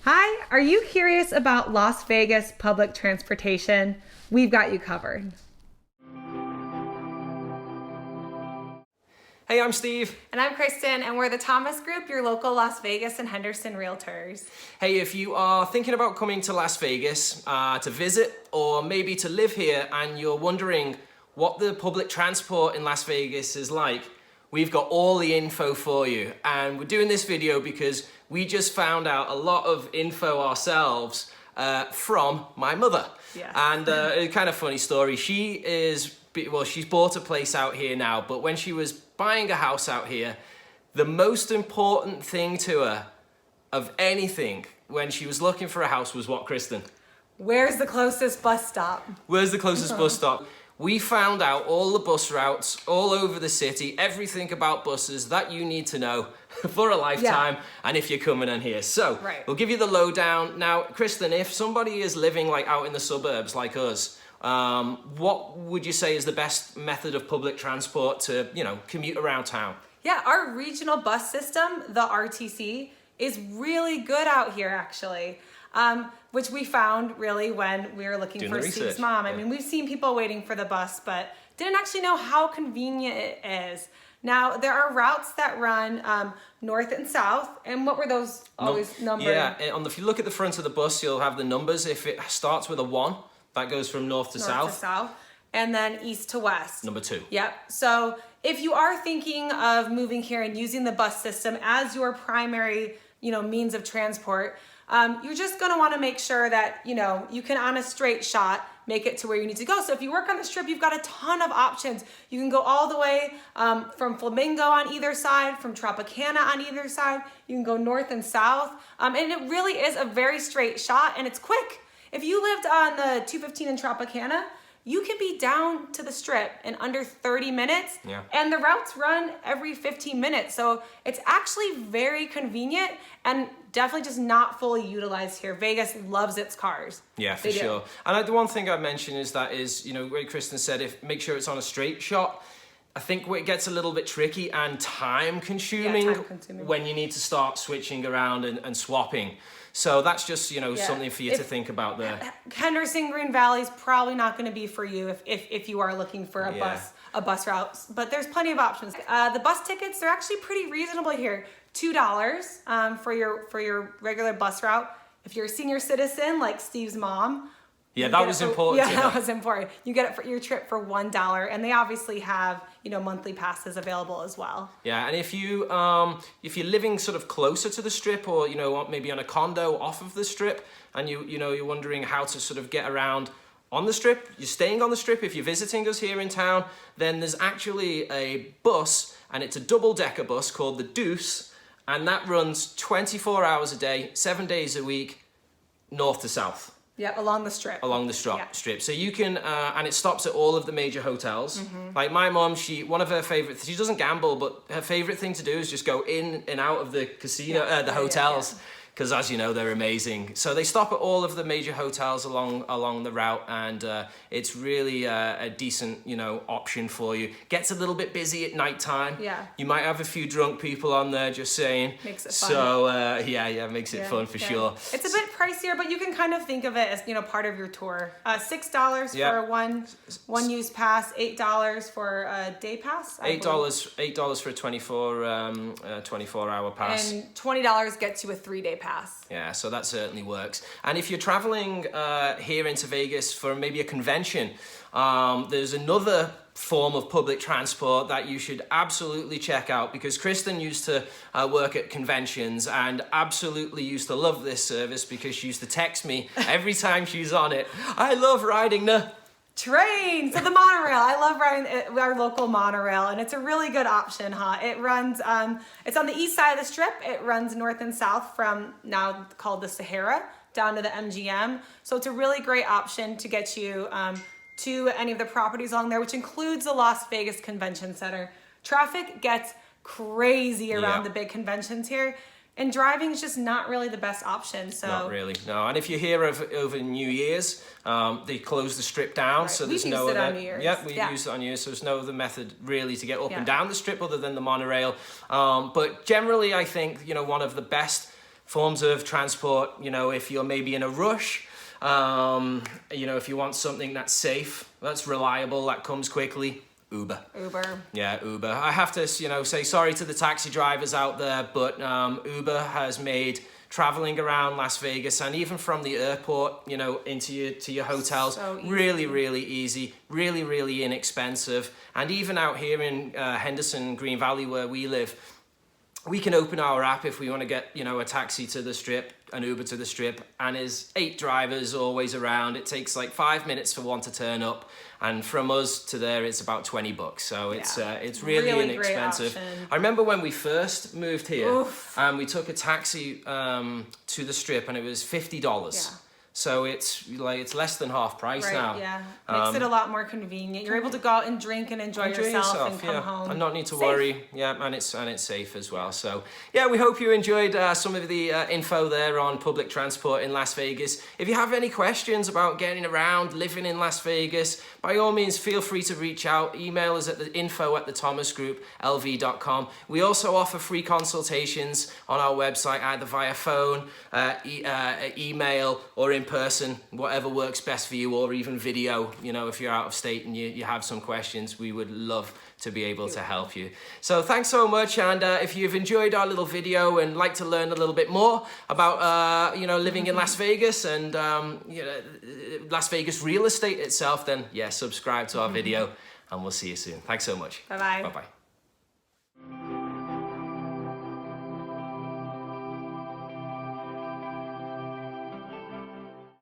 Hi, are you curious about Las Vegas public transportation? We've got you covered. Hey, I'm Steve. And I'm Kristen, and we're the Thomas Group, your local Las Vegas and Henderson realtors. Hey, if you are thinking about coming to Las Vegas to visit or maybe to live here and you're wondering what the public transport in Las Vegas is like, we've got all the info for you. And we're doing this video because we just found out a lot of info ourselves from my mother. Yes. And a kind of funny story. She's bought a place out here now, but when she was buying a house out here, the most important thing to her of anything when she was looking for a house was what, Kristen? Where's the closest bus stop? Where's the closest bus stop? We found out all the bus routes all over the city, everything about buses that you need to know for a lifetime, and if you're coming in here. So, we'll give you the lowdown. Now, Kristen, if somebody is living like out in the suburbs like us, what would you say is the best method of public transport to, commute around town? Yeah, our regional bus system, the RTC, is really good out here, actually. Which we found really when we were looking for Steve's mom. I mean, we've seen people waiting for the bus, but didn't actually know how convenient it is. Now, there are routes that run north and south. And what were those always numbered? Yeah, if you look at the front of the bus, you'll have the numbers. If it starts with a 1, that goes from north to south. And then east to west. Number 2. Yep. So if you are thinking of moving here and using the bus system as your primary, means of transport, you're just going to want to make sure that, you can on a straight shot make it to where you need to go. So if you work on the Strip, you've got a ton of options. You can go all the way from Flamingo on either side, from Tropicana on either side. You can go north and south. And it really is a very straight shot, and it's quick. If you lived on the 215 in Tropicana, you can be down to the Strip in under 30 minutes. Yeah. And the routes run every 15 minutes. So it's actually very convenient and definitely just not fully utilized here. Vegas loves its cars. Yeah, for sure. And the one thing I'd mention is where Kristen said, make sure it's on a straight shot. I think where it gets a little bit tricky and time consuming when you need to start switching around and swapping. So that's just, something for you to think about there. Henderson Green Valley is probably not going to be for you if you are looking for a bus route, but there's plenty of options. The bus tickets, they're actually pretty reasonable here. $2 for your regular bus route. If you're a senior citizen like Steve's mom, that was important. Yeah, that was important. You get it for your trip for $1, and they obviously have monthly passes available as well. Yeah, and if you're living sort of closer to the Strip, or maybe on a condo off of the Strip, and you're wondering how to sort of get around on the Strip, you're staying on the Strip. If you're visiting us here in town, then there's actually a bus, and it's a double-decker bus called the Deuce, and that runs 24 hours a day, 7 days a week, north to south. Yeah, along the Strip. Along the strip. So you can, and it stops at all of the major hotels. Like my mom, one of her favorite, she doesn't gamble, but her favorite thing to do is just go in and out of the casino, the hotels. Because as you know, they're amazing. So they stop at all of the major hotels along the route, and it's really a decent, option for you. Gets a little bit busy at nighttime. Yeah. You might have a few drunk people on there, just saying. Makes it fun. So makes it fun for sure. It's a bit pricier, but you can kind of think of it as part of your tour. $6 for one use pass, $8 for a day pass. $8 for a 24-hour pass, and $20 gets you a 3-day pass. Yeah, so that certainly works. And if you're traveling here into Vegas for maybe a convention, there's another form of public transport that you should absolutely check out, because Kristen used to work at conventions and absolutely used to love this service, because she used to text me every time she's on it, "I love riding the train." So the monorail, I love riding our local monorail, and it's a really good option, huh? It runs, it's on the east side of the Strip. It runs north and south from now called the Sahara down to the MGM. So it's a really great option to get you to any of the properties along there, which includes the Las Vegas Convention Center. Traffic gets crazy around the big conventions here. And driving is just not really the best option. So not really, no. And if you're here over New Year's, they close the Strip down, so there's no other. On New Year's. Yeah, we use it on New Year's, so there's no other method really to get up and down the Strip other than the monorail. But generally, I think one of the best forms of transport, you know, if you're maybe in a rush, you know, if you want something that's safe, that's reliable, that comes quickly, Uber. Yeah, Uber. I have to, you know, say sorry to the taxi drivers out there, but Uber has made traveling around Las Vegas and even from the airport, you know, into your hotels, so really, really easy, really, really inexpensive. And even out here in Henderson, Green Valley, where we live, we can open our app if we want to get, you know, a taxi to the strip, an Uber to the strip, and there's 8 drivers always around. It takes like 5 minutes for one to turn up, and from us to there, it's about $20. So it's really inexpensive. I remember when we first moved here, and we took a taxi to the strip, and it was $50. Yeah. So it's less than half price now. Yeah, makes it a lot more convenient. You're able to go out and drink and enjoy yourself and come home and not need to worry. Yeah, and it's safe as well. So yeah, we hope you enjoyed some of the info there on public transport in Las Vegas. If you have any questions about getting around, living in Las Vegas, by all means, feel free to reach out. Email us at the info@thethomasgrouplv.com. We also offer free consultations on our website, either via phone, email, or in person, whatever works best for you, or even video. You know, if you're out of state and you have some questions, we would love to be able to help you. So thanks so much, and if you've enjoyed our little video and like to learn a little bit more about you know, living in Las Vegas and you know, Las Vegas real estate itself, then yeah, subscribe to our video, and we'll see you soon. Thanks so much. Bye-bye. Bye-bye.